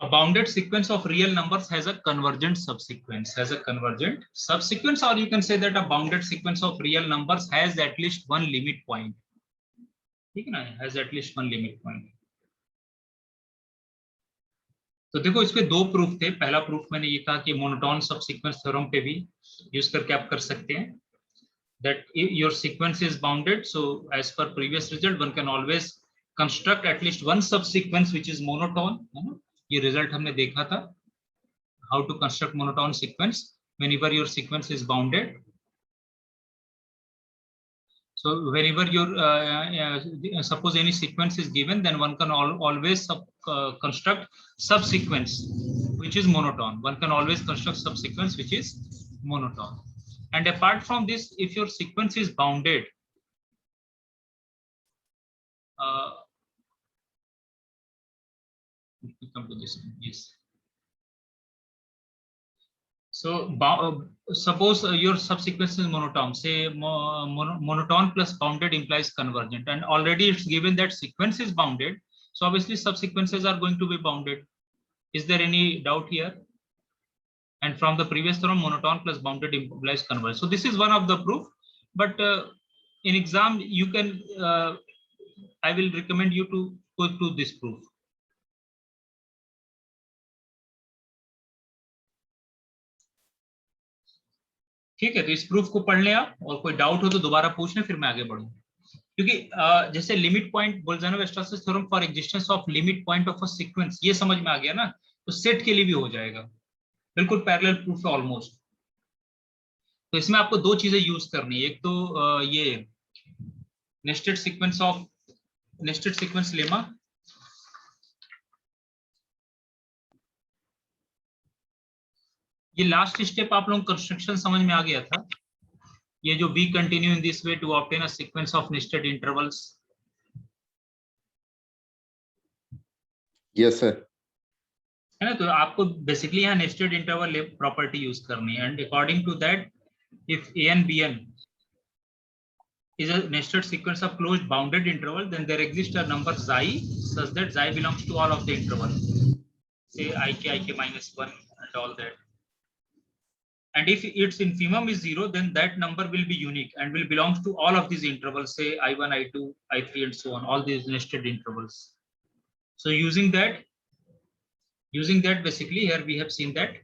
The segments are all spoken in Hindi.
A bounded sequence of real numbers has a convergent subsequence. Or you can say that a bounded sequence of real numbers has at least one limit point. ठीक है ना, has at least one limit point. तो देखो इसके दो प्रूफ थे. पहला प्रूफ मैंने ये कहा कि मोनोटोन सबसीक्वेंस थ्योरम पे भी यूज करके आप कर सकते हैं. That your sequence is bounded, so as per previous result one can always construct at least one subsequence which is monotone. ये result हमने देखा था, how to construct monotone sequence whenever your sequence is bounded. So whenever your suppose any sequence is given, then one can always construct subsequence which is monotone. One can always construct subsequence which is monotone. And apart from this, if your sequence is bounded, let me come to this one. Yes. So suppose your subsequence is monotone. Say monotone plus bounded implies convergent, and already it's given that sequence is bounded. So obviously subsequences are going to be bounded. Is there any doubt here? And from the previous theorem, monotone plus bounded implies convergence. So this is one of the proof. But in exam, you can. I will recommend you to go to this proof. ठीक है, तो इस प्रूफ को पढ़ लें आप, और कोई डाउट हो तो दोबारा पूछ लें, फिर मैं आगे बढ़ूं. क्योंकि जैसे limit point Bolzano Weierstrass theorem for existence of limit point of a sequence, ये समझ में आ गया ना, तो सेट के लिए भी हो जाएगा. बिल्कुल पैरेलल प्रूफ है ऑलमोस्ट. तो इसमें आपको दो चीजें यूज करनी है. एक तो ये नेस्टेड सीक्वेंस लेमा, ये लास्ट स्टेप आप लोग कंस्ट्रक्शन समझ में आ गया था. ये जो we continue in this way to obtain a sequence of nested intervals. Yes sir. है ना, तो आपको बेसिकली यहाँ नेस्टेड इंटरवल प्रॉपर्टी यूज करनी है. And according to that, if an bn is a nested sequence of closed bounded interval, then there exists a number xi such that xi belongs to all of the interval, say ik minus 1 and all that. And if its infimum is 0, then that number will be unique and will belong to all of these intervals, say I1, I2, I3 and so on, all these nested intervals. So using that basically here we have seen that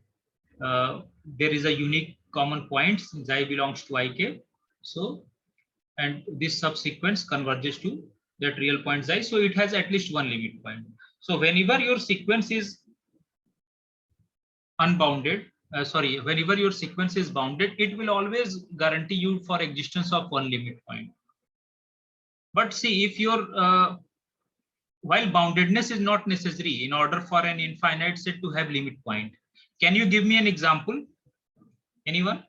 there is a unique common point, xi belongs to ik. So and this subsequence converges to that real point xi, so it has at least one limit point. So whenever your sequence is unbounded, whenever your sequence is bounded, it will always guarantee you for existence of one limit point. But see, if your while boundedness is not necessary in order for an infinite set to have limit point. Can you give me an example? Anyone?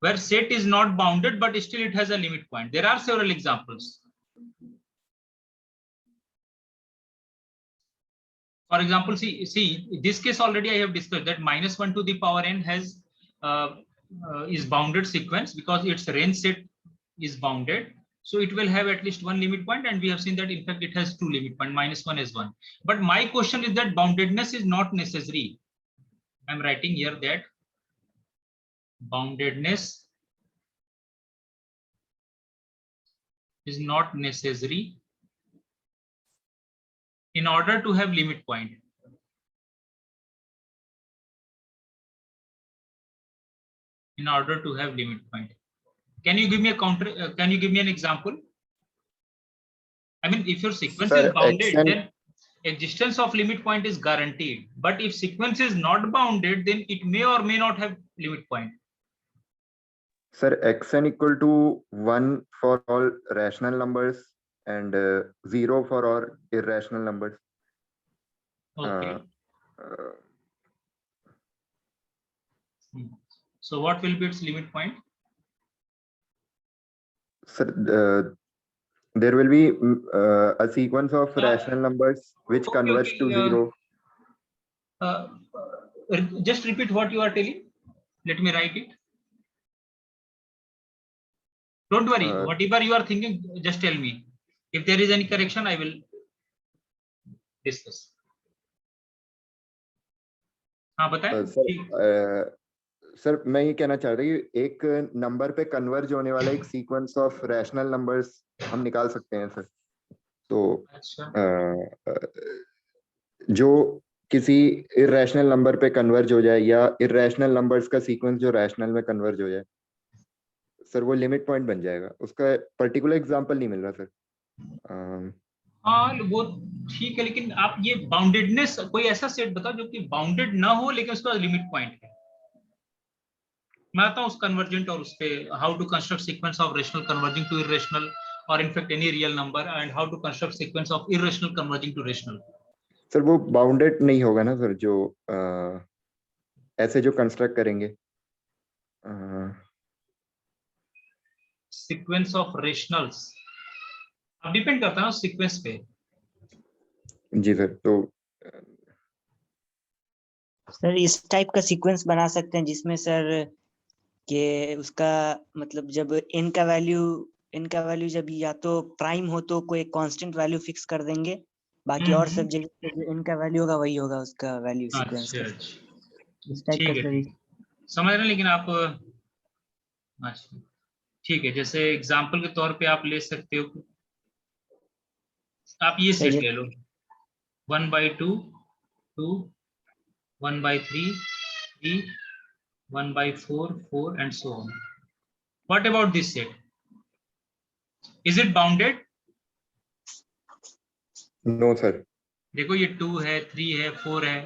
Where set is not bounded, but still it has a limit point. There are several examples. For example, see this case already I have discussed that -1 to the power n has is bounded sequence because its range set is bounded. So it will have at least one limit point, and we have seen that in fact it has two limit point, -1 is 1. But my question is that boundedness is not necessary. I'm writing here that boundedness is not necessary in order to have limit point. In order to have limit point. Can you give me a counter? Can you give me an example? I mean, if your sequence is bounded, then existence of limit point is guaranteed. But if sequence is not bounded, then it may or may not have limit point. Sir, xn equal to 1 for all rational numbers and 0 for all irrational numbers. Okay. So what will be its limit point? Sir, there will be a sequence of rational numbers which converge to 0. Just repeat what you are telling. Let me write it. Don't worry, whatever you are thinking, just tell me. If there is any correction, I will discuss. हाँ बताएं। सर सर मैं ये कहना चाह रहा था कि एक नंबर पे कन्वर्ज होने वाला एक सीक्वेंस ऑफ रैशनल नंबर्स हम निकाल सकते हैं सर। तो अच्छा, अ, जो किसी इरेशनल नंबर पे कन्वर्ज हो जाए या इरेशनल नंबर्स का सीक्वेंस जो रैशनल में कन्वर्ज हो जाए सर, वो लिमिट पॉइंट बन जाएगा। उसका पर्टिकुलर एग्जांपल नहीं मिल रहा सर। हाँ वो ठीक है, लेकिन आप ये बाउंडेडनेस कोई ऐसा सेट बताओ जो कि बाउंडेड ना हो लेकिन उसका लिमिट पॉइंट है। मैं आता हूँ उस कन्वर्जेंट और उस पे how to construct sequence of rational converging to irrational और in fact any real number, and how to construct sequence of irrational converging to rational. Sir वो बाउंडेड नहीं होगा ना सर, जो ऐसे जो कंस्ट्रक्ट करेंगे। सीक्वेंस ऑफ रेशनल्स अब डिपेंड करता है ना सीक्वेंस पे। जी सर। तो सर इस टाइप का सीक्वेंस बना सकते हैं जिसमें सर कि उसका मतलब जब n का वैल्यू जब या तो प्राइम हो तो कोई कांस्टेंट वैल्यू फिक्स कर देंगे, बाकी और सब जगह पे जो n का वैल्यू होगा वही होगा उसका वैल्यू सीक्वेंस अच्छा का। अच्छा, इस टाइप का ठीक है सर। ठीक है। समझ रहे हैं, लेकिन आप अच्छा ठीक है, जैसे एग्जांपल के तौर पे आप ले सकते हो, आप ये सर सेट ले लो 1/2 2 1/3 3 1/4 4 and so on. What about this set? Is it bounded? No sir. देखो ये 2 है 3 है 4 है।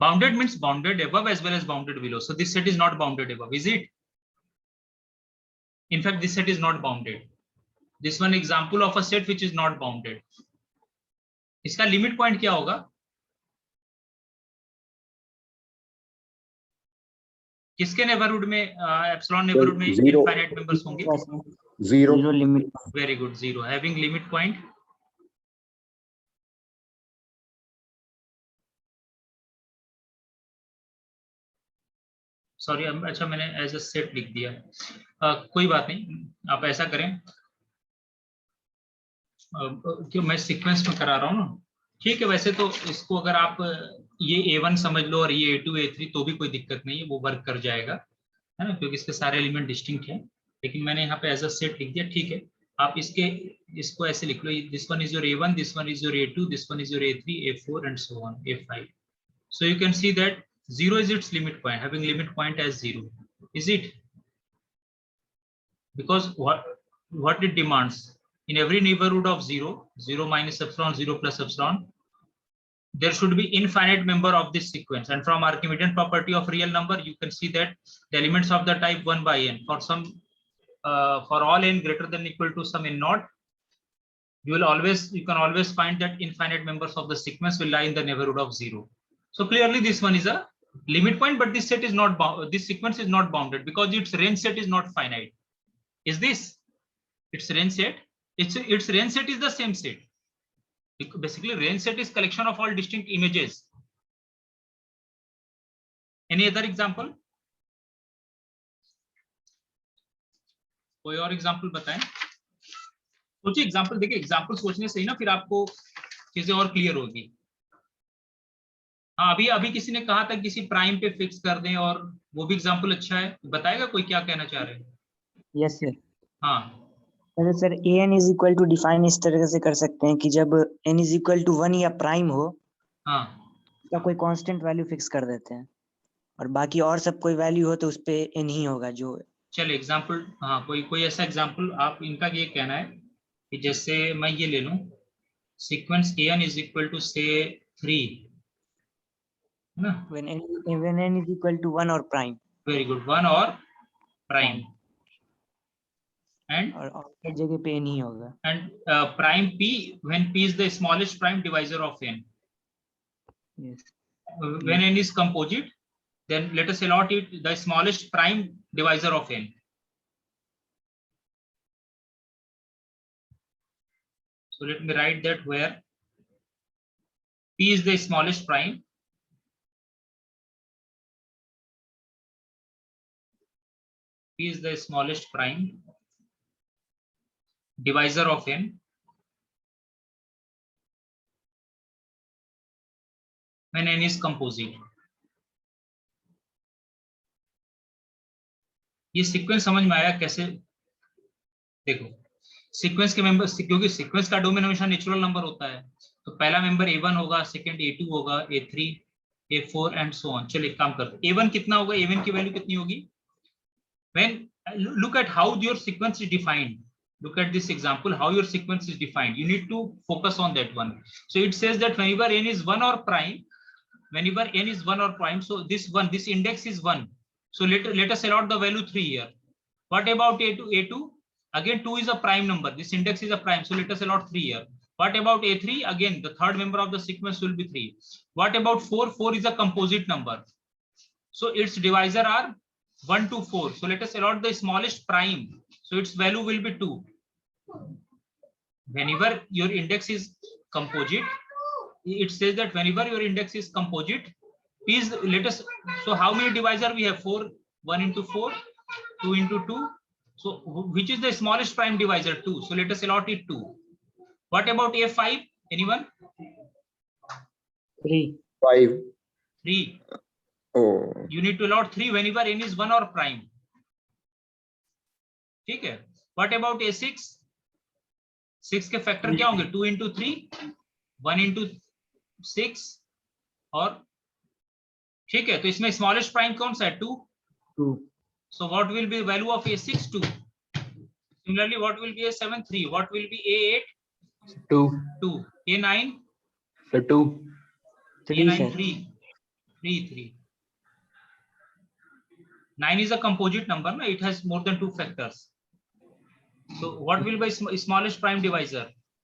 Bounded means bounded above as well as bounded below. So this set is not bounded above, is it? In fact, this set is not bounded. This one example of a set which is not bounded. इसका लिमिट पॉइंट क्या होगा? किसके नेबरहुड में एप्सिलॉन नेबरहुड में Zero. इनफाइनाइट मेंबर्स होंगे? Zero. Zero limit. Very good, zero having limit point. Sorry, अच्छा मैंने एज अ सेट लिख दिया। कोई बात नहीं, आप ऐसा करें, क्यों मैं सीक्वेंस में करा रहा हूँ ना। ठीक है, वैसे तो इसको अगर आप ये A1 समझ लो और ये A2 A3 तो भी कोई दिक्कत नहीं है, वो वर्क कर जाएगा, है ना, क्योंकि इसके सारे एलिमेंट डिस्टिंक्ट हैं। लेकिन मैंने यहाँ पे एज अ सेट लिख दिया, ठीक है। आप इसको ऐसे लिख लो, this one is your A1, this one is your A2, this one is your A3 A4 and so on A5। So you can see that 0 is its limit point, having limit point as 0. Is it? Because what it demands in every neighborhood of 0, 0 minus epsilon, 0 plus epsilon, there should be infinite member of this sequence. And from Archimedean property of real number, you can see that the elements of the type 1 by n for some for all n greater than equal to some n naught, you can always find that infinite members of the sequence will lie in the neighborhood of 0. So clearly this one is a limit point, but this set is not this sequence is not bounded because its range set is not finite. Is this its range set? Its range set is the same set. Basically range set is collection of all distinct images. Any other example? कोई और एग्जाम्पल बताएं। सोचिए एग्जाम्पल, देखिए एग्जाम्पल सोचने से ही ना फिर आपको चीजें और क्लियर होगी। हाँ, अभी किसी ने कहा था किसी प्राइम पे फिक्स कर दें, और वो भी एग्जाम्पल अच्छा है, बताएगा कोई क्या कहना चाह रहे हैं? Yes sir. हाँ अरे sir an is equal to define इस तरह से कर सकते हैं कि जब n इज इक्वल टू 1 या प्राइम हो हाँ, तो कोई कांस्टेंट वैल्यू फिक्स कर देते हैं, और बाकी और सब कोई वैल्यू हो तो उस पे n ही होगा जो। चल एग्जाम्पल, हाँ कोई ऐसा एग्जाम्पल आप इनका ये कहना है कि जैसे मैं ये ले लूं sequence an is equal to say 3, है ना? when n is equal to 1 और प्राइम। वेरी गुड, 1 और प्राइम and और जगह पे n ही होगा। prime p when p is the smallest prime divisor of n. Yes. When n is composite, then let us allot it the smallest prime divisor of n. So let me write that where p is the smallest prime, p is the smallest prime divisor of n when n is composite. ये सीक्वेंस समझ में आया कैसे? देखो सीक्वेंस के मेंबर, क्योंकि सीक्वेंस का डोमेन हमेशा नेचुरल नंबर होता है, तो पहला मेंबर A1 होगा, सेकंड A2 होगा, A3, A4 and so on. चलिए काम करते हैं। A1 कितना होगा? A1 की वैल्यू कितनी होगी? When look at how your sequence is defined, look at this example, how your sequence is defined. You need to focus on that one. So it says that whenever n is 1 or prime, whenever n is 1 or prime, so this one, this index is 1, so let us allot the value 3 here. What about A2? Again 2 is a prime number, this index is a prime, so let us allot 3 here. What about A3? Again the third member of the sequence will be 3. What about 4? 4 is a composite number, so its divisor are 1 to 4, so let us allot the smallest prime, so its value will be 2. Whenever your index is composite, it says that whenever your index is composite, please let us, so how many divisor we have? 4, 1 into 4, 2 into 2, so which is the smallest prime divisor? 2, so let us allot it 2. What about A5? Anyone? 3. 5. 3. Oh, You need to allot 3 whenever n is 1 or prime. ठीक है. What about A6? 6 के फैक्टर क्या होंगे? 2 into 3, 1 into 6 और ठीक है, तो इसमें स्मॉलेस्ट प्राइम कौन सा है? 2. 2. So what will be the value of A6? 2. Similarly, what will be A7? 3. What will be A8? 2. 2. A9? Sir, 2. 3 A9 sir. 3. 3 3. 9 is a composite number, no? It has more than 2 factors. So what will be smallest prime divisor?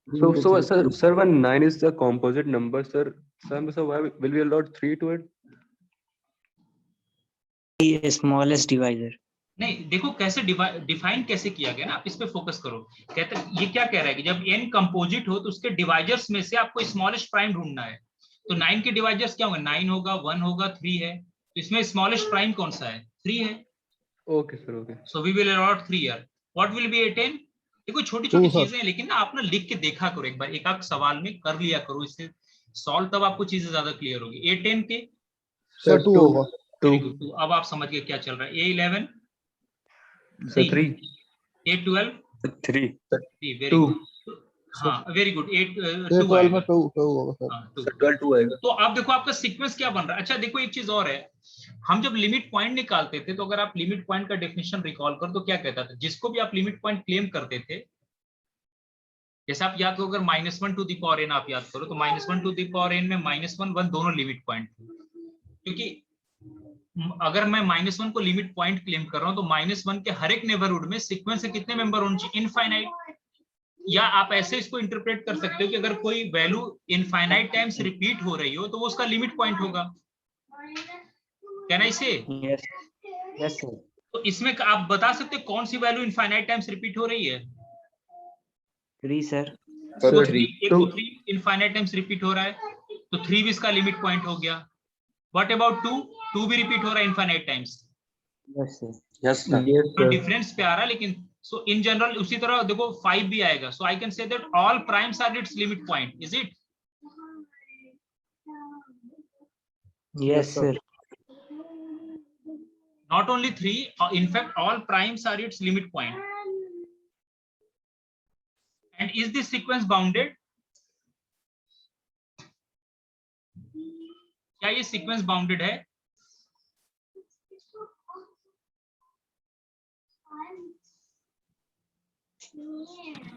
Sir, when 9 is the composite number, sir, why will we allot 3 to it? Smallest divisor. नहीं, देखो कैसे डिफाइन कैसे किया गया ना, आप इस पे फोकस करो। कहते हैं ये क्या कह रहा है कि जब n कंपोजिट हो तो उसके डिवाइजर्स में से आपको स्मॉलेस्ट प्राइम ढूंढना है। तो 9 के डिवाइजर्स क्या होंगे? 9 होगा, 1 होगा, 3 है, तो इसमें स्मॉलेस्ट प्राइम कौन सा है? 3 है। Okay, sir, okay. So we will allot 3 here. What will be A10? देखो छोटी छोटी चीजें हैं, लेकिन ना आप ना लिख के देखा करो, एक बार एक आध सवाल में कर लिया करो, इससे सॉल्व तब आपको चीजें ज्यादा क्लियर होगी। A10 के Sir, 2 होगा। 2। अब आप समझ गए क्या चल रहा है। A11? Sir, 3. A12? 3. 3, very good. हाँ वेरी गुड। 2 आएगा। 2 होगा सर। हाँ, 2। Sir, 12 आएगा। तो आप देखो आपका सीक्वेंस क्या बन रहा है। अच्छा देखो एक चीज और है, हम जब लिमिट पॉइंट निकालते थे तो अगर आप लिमिट पॉइंट का डेफिनेशन रिकॉल कर तो क्या कहता था? जिसको भी आप लिमिट पॉइंट क्लेम करते थे, जैसे आप याद करो, अगर -1 टू द पावर n आप याद करो, तो -1 टू द पावर n में -1 1 दोनों लिमिट पॉइंट थे। क्योंकि अगर मैं -1 को लिमिट पॉइंट क्लेम कर रहा हूं तो -1 के हर एक नेबरहुड में सीक्वेंस के कितने मेंबर होने चाहिए? इनफाइनाइट। या आप ऐसे इसको इंटरप्रेट कर सकते हो कि अगर कोई वैल्यू इनफाइनाइट टाइम्स रिपीट हो रही हो तो वो उसका लिमिट पॉइंट होगा। कैन आई से? Yes sir. तो इसमें आप बता सकते हो कौन सी वैल्यू इनफाइनाइट टाइम्स रिपीट हो रही है? 3 sir. Sir, 3 infinite times repeat हो रहा है, तो 3 भी इसका लिमिट पॉइंट हो गया। What about 2? 2 भी रिपीट हो रहा है infinite times. Yes sir. Yes, sir. Yes, तो sir. डिफरेंस पे आ रहा है, लेकिन सो इन जनरल उसी तरह देखो 5 भी आएगा। So I can say that all primes are its limit point, is it? Yes sir. Not only 3, in fact all primes are its limit point. And is this sequence bounded? क्या ये सीक्वेंस बाउंडेड है?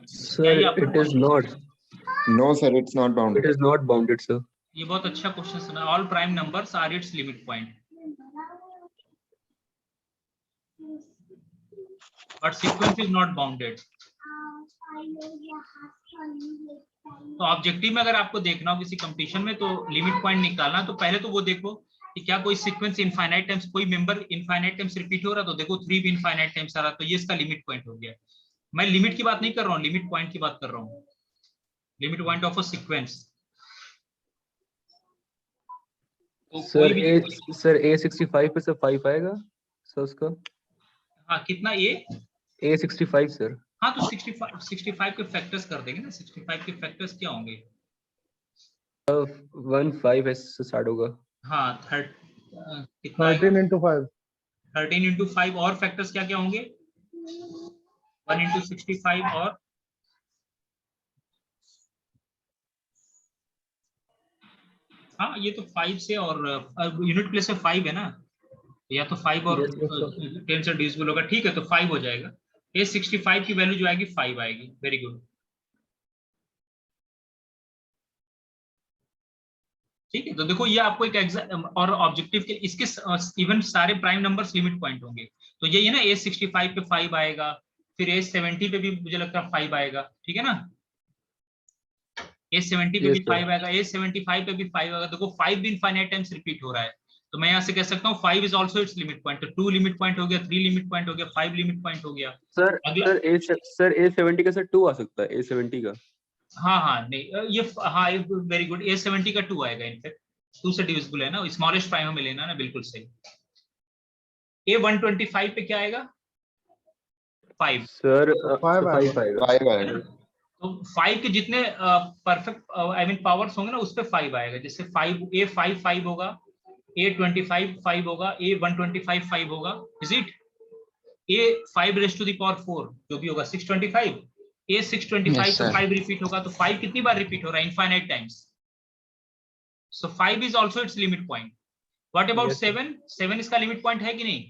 Sir, it is not. no, sir, it's not It bounded. is not bounded, sir. ये बहुत अच्छा क्वेश्चन सुना। All prime numbers are its limit point, but sequence is not bounded. तो ऑब्जेक्टिव में अगर आपको देखना हो किसी कंपटीशन में तो लिमिट पॉइंट निकालना, तो पहले तो वो देखो कि क्या कोई सीक्वेंस इनफाइनाइट टाइम्स, कोई मेंबर इनफाइनाइट टाइम्स रिपीट हो रहा, तो देखो 3 भी इनफाइनाइट टाइम्स आ रहा, तो ये इसका लिमिट पॉइंट हो गया। मैं लिमिट की बात नहीं कर रहा हूँ, लिमिट पॉइंट की बात कर रहा हूँ, limit point of a sequence. Sir, A65 पे सर 5 आएगा सर उसका। हाँ कितना ये? A65 sir. हाँ तो 65 के फैक्टर्स कर देंगे ना। 65 के फैक्टर्स क्या होंगे? 1 5 से स्टार्ट होगा। हाँ 13 into 5। 13 into 5 और फैक्टर्स क्या क्या होंगे? 1 into 65 और हाँ ये तो 5 से और यूनिट प्लेस में 5 है ना, या तो 5 और 10 से डिविजिबल होगा, ठीक है तो 5 हो जाएगा। A65 की वैल्यू जो आएगी 5 आएगी। वेरी गुड, ठीक है। तो देखो ये आपको एक एग्जाम और ऑब्जेक्टिव के इसके इवन सारे प्राइम नंबर्स लिमिट पॉइंट होंगे, तो यही है ना, A65 पे 5 आएगा, फिर A70 पे भी मुझे लगता है 5 आएगा, ठीक है ना, A70 पे भी 5 आएगा, A75 पे भी 5 आएगा। देखो 5 भी इनफाइनाइट टाइम्स रिपीट हो रहा है, तो मैं यहाँ से कह सकता हूँ 5 is also its limit point. तो 2 लिमिट पॉइंट हो गया, 3 लिमिट पॉइंट हो गया, 5 लिमिट पॉइंट हो गया। सर अगला सर A70 का सर 2 आ सकता है, A70 का। हाँ नहीं ये हाँ वेरी गुड, A70 का 2 आएगा, इनफैक्ट 2 से डिविजिबल है ना, स्मॉलेस्ट प्राइम हमें लेना ना, बिल्कुल सही। A125 पे क्या आएगा? 5 सर 5 आएगा। 5 आएगा। 5 है आएगा। ना? तो 5 के जितने परफेक्ट आई मीन पावर्स होंगे ना, उस पे 5 आएगा। जैसे 5 A5 5 होगा, A25 5 होगा, A125 5 होगा, is it? A5 raise to the power 4 जो भी होगा 625, A625 पे 5 रिपीट होगा, तो 5 कितनी बार रिपीट हो रहा है? Infinite times. So 5 is also its limit point. What about 7? 7 इसका लिमिट पॉइंट है कि नहीं?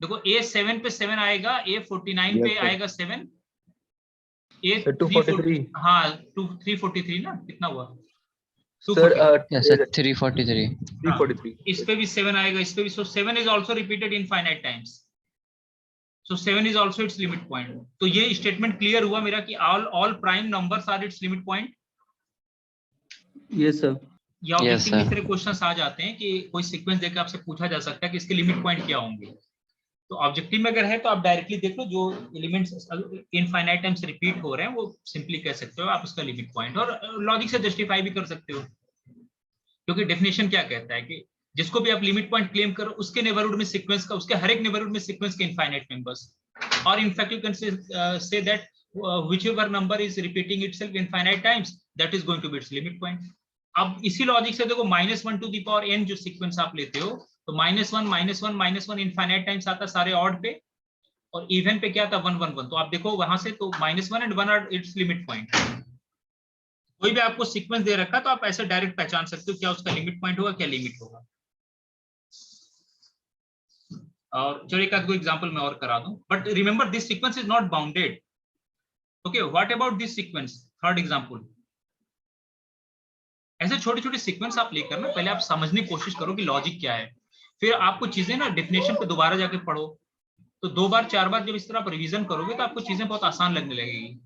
देखो A7 पे 7 आएगा, A49 पे आएगा 7, A343 हाँ 343 ना, कितना हुआ? सर 343 343 इस पे भी 7 आएगा, इस पे भी। So 7 is also repeated infinite times, so 7 is also its limit point. तो ये स्टेटमेंट क्लियर हुआ मेरा कि all prime numbers are its limit point. Yes sir. या Yes, ऑब्जेक्टिव में sir. इस तरह क्वेश्चंस आ जाते हैं कि कोई सीक्वेंस देकर आपसे पूछा जा सकता है कि इसके लिमिट पॉइंट क्या होंगे। तो ऑब्जेक्टिव में अगर है तो आप डायरेक्टली देख लो, जो एलिमेंट्स इनफाइनाइट टाइम्स रिपीट हो रहे हैं वो सिंपली कह सकते हो आप उसका लिमिट पॉइंट, और लॉजिक से जस्टिफाई भी कर सकते हो, क्योंकि डेफिनेशन क्या कहता है कि जिसको भी आप लिमिट पॉइंट क्लेम करो उसके नेबरहुड में सीक्वेंस का, उसके हर एक नेबरहुड में सीक्वेंस के इनफाइनाइट मेंबर्स, और in fact you can say that whichever number is repeating itself infinite times that is going to be its limit point. अब इसी लॉजिक से देखो -1 टू द पावर n जो सीक्वेंस आप लेते हो, तो -1 इनफाइनाइट टाइम्स आता सारे ऑड पे, और इवन पे क्या था 1 1 1। तो आप देखो वहां से तो -1 and 1 are its limit point. कोई भी आपको सीक्वेंस दे रखा तो आप ऐसे डायरेक्ट पहचान सकते हो क्या उसका लिमिट पॉइंट होगा, क्या लिमिट होगा। और चलो एक आध को एग्जांपल मैं और करा दूं, but remember this sequence is not bounded. Okay, what about this sequence? Third example. ऐसे छोटे छोटे सीक्वेंस आप लेकर ना पहले आप समझने की कोशिश करो कि लॉजिक क्या है, फिर आपको चीजें ना डेफिनेशन पे दोबारा जाके पढ़ो, तो 2 बार 4 बार जब इस तरह आप रिवीजन करोगे तो आपको चीजें बहुत आसान लगने लगेगी,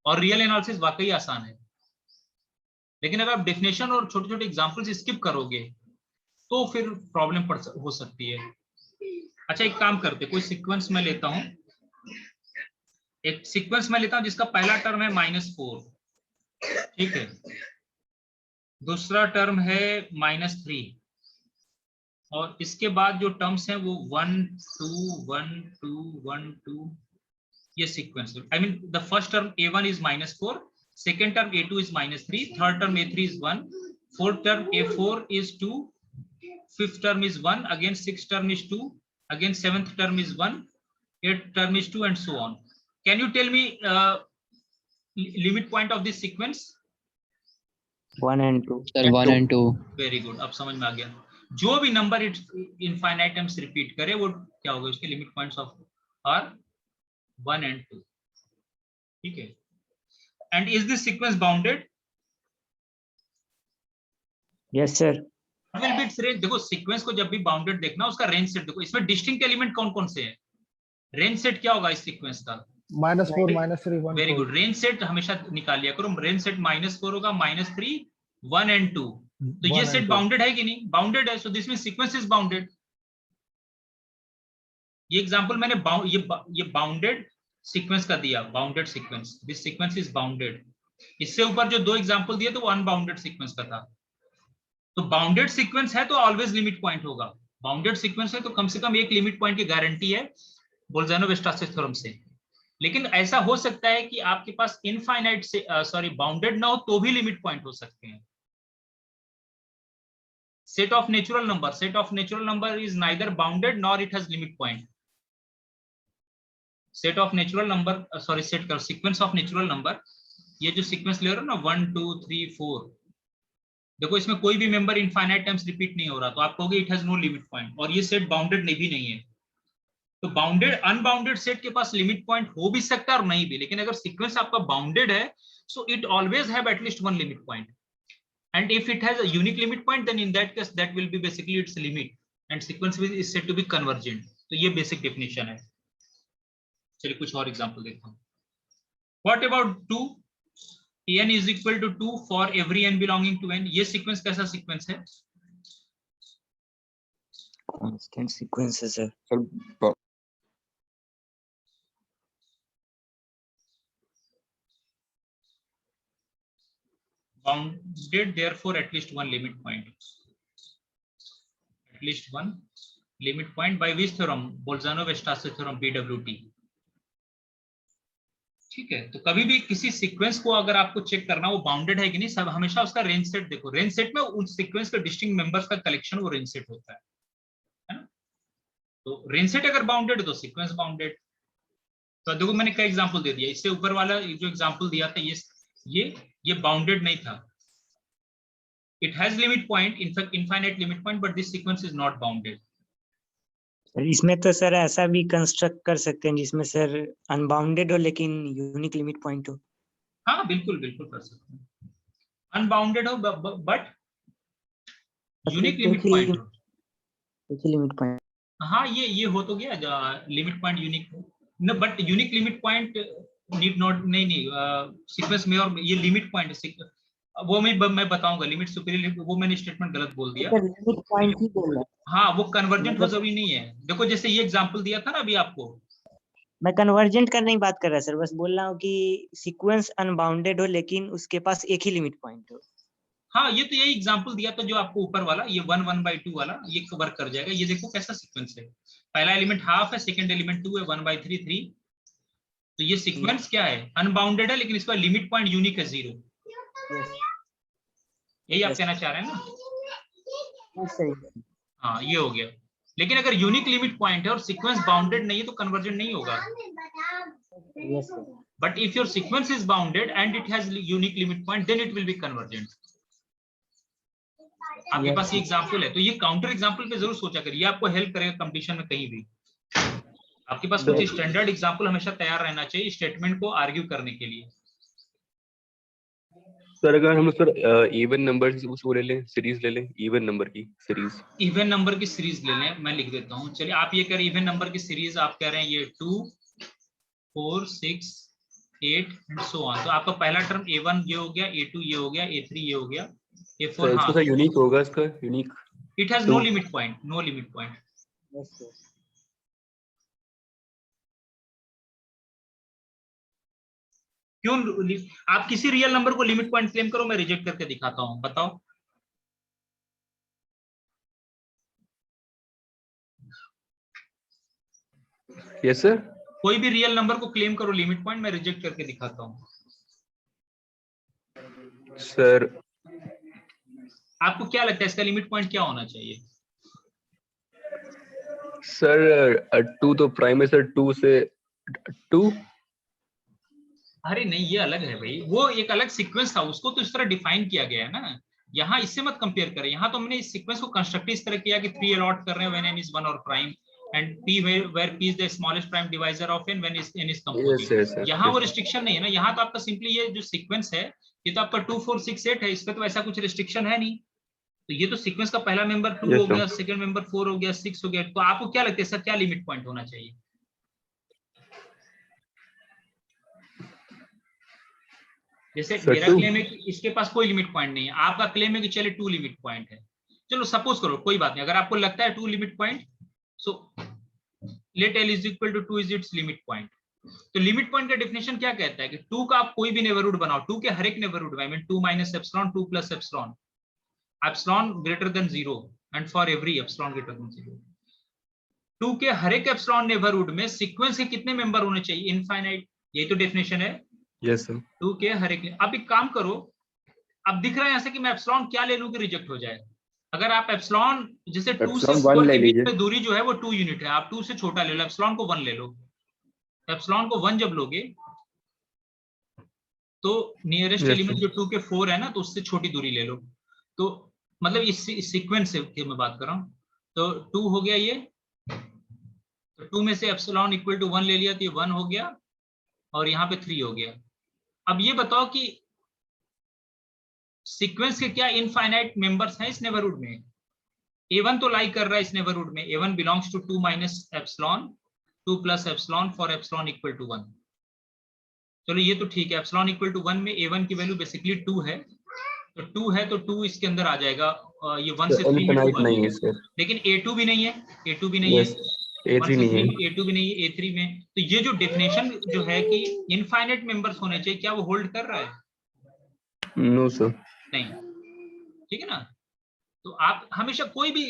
और रियल एनालिसिस वाकई आसान है। लेकिन अगर आप डेफिनेशन और छोटे छोटे एग्जांपल्स स्किप करोगे तो फिर प्रॉब्लम हो सकती है। अच्छा एक काम करते, कोई सीक्वेंस मैं लेता हूं, एक सीक्वेंस मैं लेता हूं जिसका पहला टर्म है -4, ठीक है, दूसरा टर्म है -3, और इसके बाद जो टर्म्स हैं वो 1 2 1 2 1 2, ये सीक्वेंस है। I mean the first term A1 is -4, second term A2 is -3, third term A3 is 1, fourth term A4 is 2, fifth term is 1, again sixth term is 2, again seventh term is 1, eighth term is 2, and so on. Can you tell me limit point of this sequence? 1 and 2 Sir, 1 and 2. Very good, अब समझ में आ गया। जो भी नंबर इनफाइनाइट टाइम्स रिपीट करे वो क्या होगा, उसके limit points of are 1 and 2, ठीक है। And is this sequence bounded? yes sir Will be its range। देखो सीक्वेंस को जब भी बाउंडेड देखना उसका रेंज सेट देखो, इसमें डिस्टिंक्ट एलिमेंट कौन कौन से हैं, रेंज सेट क्या होगा इस सीक्वेंस का? -4 -3 1 वेरी गुड, रेंज सेट हमेशा निकाल लिया करो। रेंज सेट -4 होगा, -3 1 and 2, तो ये सेट बाउंडेड है कि नहीं? बाउंडेड है, so this means sequence is bounded. ये एग्जांपल मैंने ये बाउंडेड सीक्वेंस का दिया, bounded sequence, this sequence is bounded. इससे ऊपर जो 2 एग्जांपल दिए तो वो अनबाउंडेड सीक्वेंस का था। तो बाउंडेड सीक्वेंस है तो ऑलवेज लिमिट पॉइंट होगा, बाउंडेड सीक्वेंस है तो कम से कम एक लिमिट पॉइंट की गारंटी है बोल्जानो-वेस्टासेस थ्योरम से। लेकिन ऐसा हो सकता है कि आपके पास इनफाइनाइट से बाउंडेड ना हो तो भी लिमिट पॉइंट हो सकते हैं। Set of natural number. Set of natural number is neither bounded nor it has limit point. Set of natural number, set कर sequence of natural number. ये जो sequence ले रहे हो ना 1 2 3 4, देखो इसमें कोई भी member infinite times repeat नहीं हो रहा, तो आप कहोगे it has no limit point, और ये set bounded नहीं भी नहीं है। तो बाउंडेड अनबाउंडेड सेट के पास लिमिट पॉइंट हो भी सकता है और नहीं भी, लेकिन अगर सीक्वेंस आपका बाउंडेड है so it always have at least one limit point, and if it has a unique limit point then in that case that will be basically its limit and sequence is said to be convergent. तो ये बेसिक डेफिनेशन है। चलिए कुछ और एग्जांपल देखता हूं। What about 2 n is equal to 2 for every n belonging to n? ये सीक्वेंस कैसा सीक्वेंस है? कांस्टेंट सीक्वेंस है sir. Sir bounded, therefore at least one limit point, at least one limit point by which theorem? Bolzano-Weierstrass theorem, BWT। ठीक है, तो कभी भी किसी सीक्वेंस को अगर आपको चेक करना वो बाउंडेड है कि नहीं, सब हमेशा उसका रेंज सेट देखो। रेंज सेट में उस सीक्वेंस के डिस्टिंक्ट मेंबर्स का कलेक्शन वो रेंज सेट होता है ना। तो रेंज सेट अगर बाउंडेड है तो सीक्वेंस बाउंडेड। तो देखो मैंने क्या एग्जांपल दे दिया, इससे ऊपर वाला जो एग्जांपल दिया था ये बाउंडेड नहीं था। It has limit point, in fact infinite limit point, but this sequence is not bounded. इसमें तो सर ऐसा भी कंस्ट्रक्ट कर सकते हैं जिसमें सर अनबाउंडेड हो लेकिन यूनिक लिमिट पॉइंट हो। हाँ बिल्कुल बिल्कुल कर सकते हैं, अनबाउंडेड हो बट यूनिक लिमिट पॉइंट हो। लिमिट पॉइंट, हाँ ये हो तो गया लिमिट पॉइंट यूनिक हो न, but unique limit point need not नहीं सीक्वेंस में, और ये लिमिट पॉइंट वो मैं बताऊंगा। लिमिट सुपीरियर वो मैंने स्टेटमेंट गलत बोल दिया। लिमिट पॉइंट ही बोल रहा हूं। हाँ वो कन्वर्जेंट हो जरूरी नहीं है। देखो जैसे ये एग्जांपल दिया था ना अभी आपको, मैं कन्वर्जेंट का नहीं बात कर रहा सर, बस बोल रहा हूँ कि सीक्वेंस अनबाउंडेड हो लेकिन उसके पास एक ही लिमिट पॉइंट हो। हाँ ये तो यही एग्जांपल दिया था जो आपको ऊपर वाला, ये 1 1/2 वाला ये वर्क कर जाएगा। ये देखो कैसा सीक्वेंस है, पहला एलिमेंट हाफ है, सेकंड एलिमेंट 2 है, 1/3 3। तो ये सीक्वेंस क्या है, अनबाउंडेड है लेकिन इसका लिमिट पॉइंट यूनिक है 0। यही आप कहना चाह रहे हैं ना? हाँ ये हो गया। लेकिन अगर यूनिक लिमिट पॉइंट है और सीक्वेंस बाउंडेड नहीं है तो कन्वर्जेंट नहीं होगा। But if your sequence is bounded and it has unique limit point then it will be convergent. आपके पास ये एग्जांपल है तो ये काउंटर एग्जांपल पे जरूर सोचा करिए, आपको हेल्प करेगा कंपटीशन में कहीं भी। आपके पास कुछ स्टैंडर्ड एग्जांपल हमेशा तैयार रहना चाहिए स्टेटमेंट को आर्ग्यू करने के लिए। सर अगर हम सर इवन नंबर उसको ले लें, सीरीज ले लें, इवन नंबर की सीरीज, इवन नंबर की सीरीज ले लें, मैं लिख देता हूं। चलिए आप ये कह रहे हैं इवन नंबर की सीरीज, आप कह रहे हैं ये 2 4 6 8 एंड सो ऑन। तो आपका पहला टर्म A1 ये हो गया, A2 ये हो गया, A3 ये हो गया, A4। हाँ यूनिक होगा इसका, unique. It has no limit point, no limit point. क्यों? आप किसी रियल नंबर को लिमिट पॉइंट क्लेम करो, मैं रिजेक्ट करके दिखाता हूं, बताओ। Yes sir. कोई भी रियल नंबर को क्लेम करो लिमिट पॉइंट, मैं रिजेक्ट करके दिखाता हूं। सर आपको क्या लगता है इसका लिमिट पॉइंट क्या होना चाहिए? सर 2 तो प्राइम है सर, 2 से 2। अरे नहीं ये अलग है भाई, वो एक अलग सीक्वेंस था, उसको तो इस तरह डिफाइन किया गया है ना। यहाँ इससे मत कंपेयर करें, यहाँ तो हमने इस सीक्वेंस को कंस्ट्रक्ट इस तरह किया कि 3 अलॉट कर रहे हैं व्हेन n is 1 और prime, and p where p is the smallest prime divisor of n when n is composite। यहाँ वो रिस्ट्रिक्शन नहीं है ना, यहाँ तो आपका सिंपली ये जो सीक्वेंस है ये तो आपका 2 4 6 8 है, इस पे तो ऐसा कुछ रिस्ट्रिक्शन है नहीं। तो ये तो सीक्वेंस का पहला मेंबर 2 हो गया, सेकंड मेंबर 4 हो गया, 6 हो गया। तो आपको क्या लगता है इसका क्या लिमिट पॉइंट होना चाहिए? जैसे मेरा क्लेम है कि इसके पास कोई लिमिट पॉइंट नहीं है, आपका क्लेम है कि चले 2 लिमिट पॉइंट है। चलो सपोज करो, कोई बात नहीं, अगर आपको लगता है 2 limit point, so let l is equal to 2 is its limit point। तो लिमिट पॉइंट का डेफिनेशन क्या कहता है कि 2 का आप कोई भी नेबरहुड बनाओ, 2 के हर एक नेबरहुड में, I mean 2 minus epsilon 2 plus epsilon, epsilon greater than 0 and for every epsilon greater than 0, 2 के हर एक epsilon नेबरहुड में सीक्वेंस के कितने मेंबर होने चाहिए? इनफाइनाइट। यही तो डेफिनेशन है। Yes sir. 2 के हर एक। अब एक काम करो, अब दिख रहा है यहां से कि मैं एप्सिलॉन क्या ले लूं कि रिजेक्ट हो जाए। अगर आप एप्सिलॉन जैसे 2 से एप्सिलॉन 1 4 ले के बीच लीजिए। में दूरी जो है वो 2 यूनिट है, आप 2 से छोटा ले लो, एप्सिलॉन को 1 ले लो। एप्सिलॉन को 1 जब लोगे तो नियरेस्ट Yes, एलिमेंट sir. जो 2 के 4 है ना, तो उससे छोटी दूरी ले लो। तो मतलब इस सीक्वेंस से की मैं बात कर रहा हूँ। तो 2 हो गया ये, तो 2 में से एप्सिलॉन इक्वल टू 1 ले लिया तो ये 1 हो गया, और यहाँ पे 3 हो गया। अब ये बताओ कि सीक्वेंस के क्या इनफाइनाइट मेंबर्स हैं इस नेबरहुड में? A1 तो लाई कर रहा है इस नेबरहुड में, A1 belongs to 2 minus epsilon, 2 plus epsilon for epsilon equal to 1। चलो ये तो ठीक है, एप्सिलॉन इक्वल टू 1 में A1 की वैल्यू बेसिकली 2 है, तो 2 है तो 2 इसके अंदर आ जाएगा, ये 1 से 3 में 2 इनफिनाइट आ नहीं है जाएगा। सर। लेकिन A2 भी नहीं है, A2 भी नहीं है, यस, A3 1 से नहीं 3 है। में A2 भी नहीं है, A3 में। तो ये जो डेफिनेशन जो है कि इनफाइनाइट मेंबर्स होने चाहिए, क्या वो होल्ड कर रहा है? No sir. नहीं, ठीक है ना। तो आप हमेशा कोई भी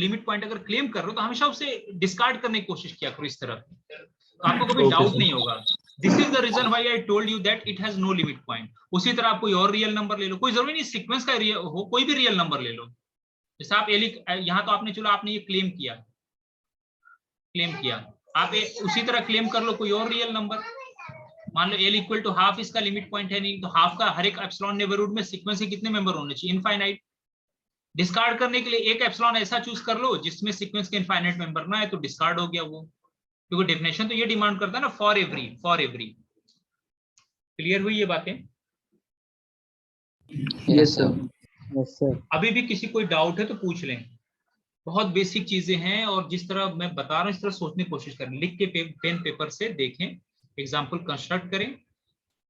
लिमिट पॉइंट अगर क्लेम कर रहे हो तो हमेशा उसे डिस्कार्ड करने की कोशिश किया करो इस तरह, तो आपको कभी Okay, डाउट sir. नहीं होगा। This is the reason why I told you that it has no limit point. उसी तरह आप कोई और रियल नंबर ले लो, कोई जरूरी नहीं सीक्वेंस का रियल हो, कोई भी रियल नंबर ले लो। जैसे आप यहाँ तो आपने, चलो आपने ये क्लेम किया, आप उसी तरह क्लेम कर लो कोई और रियल नंबर। मान लो L इक्वल टू हाफ इसका लिमिट पॉइंट है, नहीं तो हाफ का हर एक एप्सिलॉन नेबरहुड में सीक्वेंस के कितने मेंबर होने चाहिए? इनफाइनाइट। डिस्कार्ड करने के लिए एक एप्सिलॉन ऐसा चूज कर लो जिसमें सीक्वेंस के इनफाइनाइट मेंबर ना है, तो डिस्कार्ड हो गया वो, क्योंकि डेफिनेशन तो ये डिमांड करता है ना, फॉर एवरी। क्लियर हुई ये बातें? Yes, sir. Yes, sir. अभी भी किसी कोई डाउट है तो पूछ लें, बहुत बेसिक चीजें हैं, और जिस तरह मैं बता रहा हूँ इस तरह सोचने की कोशिश करें, लिख के पेन पेपर से देखें, एग्जाम्पल कंस्ट्रक्ट करें।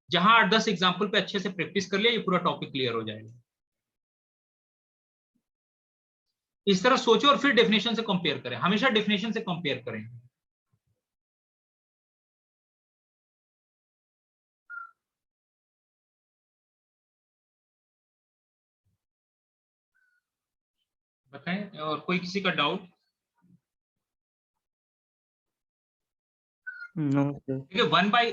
जहां 8-10 एग्जाम्पल पे अच्छे से प्रैक्टिस कर लिया, ये पूरा टॉपिक क्लियर हो जाएगा। इस तरह सोचो और फिर डेफिनेशन से कंपेयर करें, हमेशा डेफिनेशन से कंपेयर करें। बताएं, और कोई किसी का डाउट? No sir. ठीक है, 1 बाई,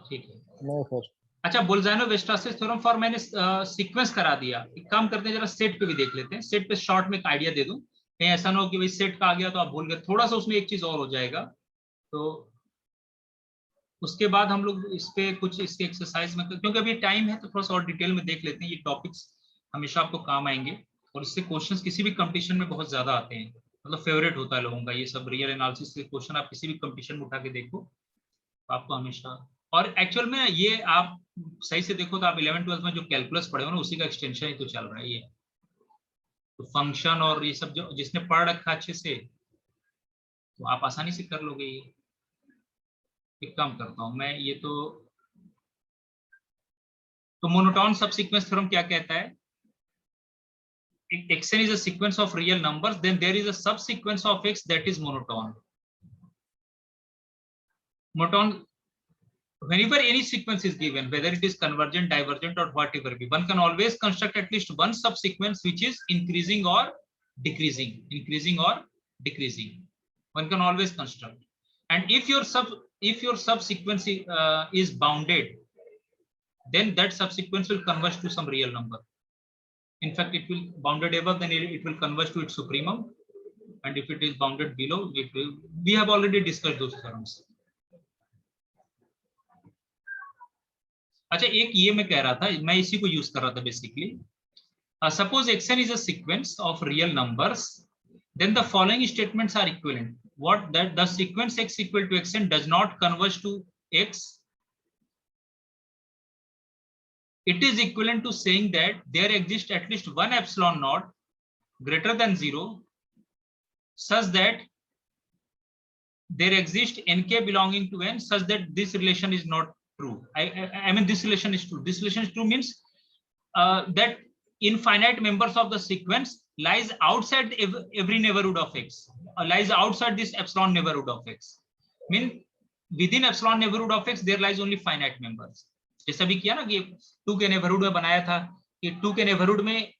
ठीक है। No, sir. अच्छा, बोल्जानो-वेस्टासिस थ्योरम फॉर, मैंने सीक्वेंस करा दिया। एक काम करते हैं, जरा सेट पे भी देख लेते हैं। सेट पे शॉर्ट में एक आइडिया दे दूं, कहीं ऐसा ना हो कि भाई सेट का आ गया तो आप भूल गए। थोड़ा सा उसमें एक चीज और हो जाएगा, तो उसके बाद हम लोग इस पे कुछ इसके एक्सरसाइज में, क्योंकि अभी टाइम है तो थोड़ा सा और डिटेल में देख लेते हैं। ये टॉपिक्स हमेशा आपको काम आएंगे, और इससे क्वेश्चंस किसी भी कंपटीशन में बहुत ज्यादा आते हैं, मतलब फेवरेट होता है लोगों का ये सब रियल एनालिसिस के क्वेश्चन। आप किसी भी कंपटीशन में उठा के देखो, आपको हमेशा, और एक्चुअल में ये आप सही से देखो तो आप 11th-12th में जो कैलकुलस पढ़े हो ना, उसी का एक्सटेंशन ही तो चल रहा है ये। तो फंक्शन और ये सब जो जिसने पढ़ रखा अच्छे से, तो आप आसानी से कर लोगे ये। एक काम करता हूं मैं, ये तो मोनोटोन सबसीक्वेंस थ्योरम क्या कहता है? xn is a sequence of real numbers, then there is a subsequence of x that is monotone. Monotone, whenever any sequence is given, whether it is convergent, divergent, or whatever be, one can always construct at least one subsequence which is increasing or decreasing. One can always construct, and if your subsequence is bounded, then that subsequence will converge to some real number. In fact, it will bounded above, then it will converge to its supremum, and if it is bounded below, we have already discussed those terms. अच्छा, एक ये मैं कह रहा था, मैं इसी को यूज कर रहा था basically. Suppose xn is a sequence of real numbers, then the following statements are equivalent. What? That the sequence x equal to xn does not converge to x. It is equivalent to saying that there exists at least one epsilon naught greater than 0, such that there exists nk belonging to n, such that this relation is not true. I mean this relation is true. This relation is true means that infinite members of the sequence lies outside every neighborhood of x, lies outside this epsilon neighborhood of x. Mean within epsilon neighborhood of x there lies only finite members. जैसा भी किया ना कि 2 के नेबरहुड में बनाया था, कि 2 के नेबरहुड में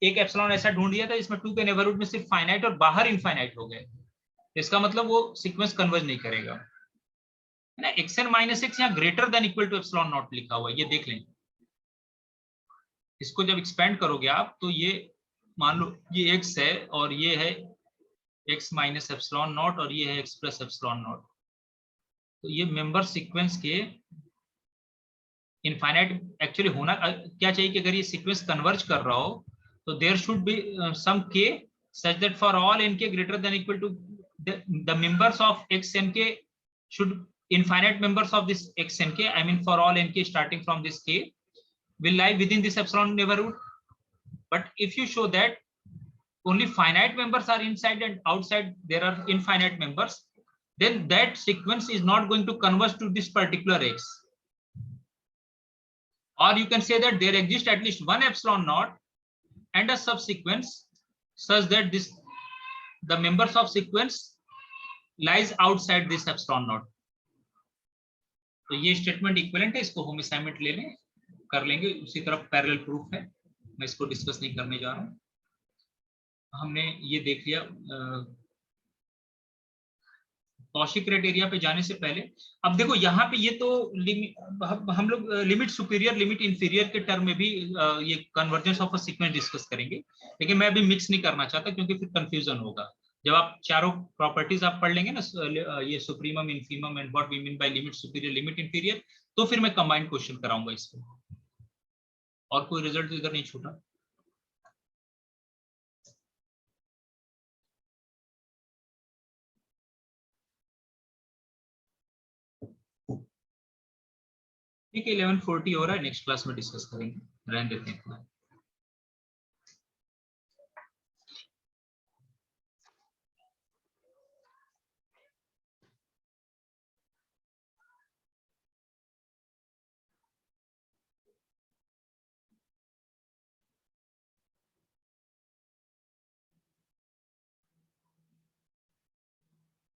एक एप्सिलॉन ऐसा ढूंढ दिया था इसमें 2 के नेबरहुड में सिर्फ फाइनाइट और बाहर इनफाइनाइट हो गए, इसका मतलब वो सीक्वेंस कन्वर्ज नहीं करेगा, है ना। xn - x यहाँ greater than equal to epsilon not लिखा हुआ है, ये देख लें। इसको जब एक्सपेंड करोगे आप तो ये मान लो ये x है और ये है x माइनस एप्सिलॉन नॉट और ये है x प्लस एप्सिलॉन नॉट। तो ये मेंबर सीक्वेंस के इनफाइनाइट एक्चुअली होना क्या चाहिए कि अगर ये सीक्वेंस कन्वर्ज कर रहा हो तो there should be some k such that for all nk greater than equal to the members of xnk should infinite members of this xnk, I mean for all nk starting from this k will lie within this epsilon neighborhood. But if you show that only finite members are inside and outside there are infinite members, then that sequence is not going to converge to this particular x. Or you can say that there exists at least one epsilon naught and a subsequence such that this the members of sequence lies outside this epsilon naught. तो ये स्टेटमेंट इक्विवेलेंट है, इसको हम असाइनमेंट ले लें, कर लेंगे। उसी तरफ पैरेलल प्रूफ है, मैं इसको डिस्कस नहीं करने जा रहा हूँ। हमने ये देख लिया। कॉची क्राइटेरिया पे जाने से पहले अब देखो यहाँ पे ये तो हम लोग लिमिट सुपीरियर लिमिट इंफीरियर के टर्म में भी ये convergence of a sequence discuss करेंगे, लेकिन मैं अभी मिक्स नहीं करना चाहता क्योंकि फिर कंफ्यूजन होगा। जब आप चारों प्रॉपर्टीज आप पढ़ लेंगे ना, ये supremum infimum and what we mean by limit superior limit inferior, तो फिर मैं कंबाइंड क्वेश्चन कराऊंगा इसको। और कोई रिजल्ट इधर नहीं छूटा। ठीक है, 11:40 हो रहा है, नेक्स्ट क्लास में डिस्कस करेंगे, रहने देते हैं।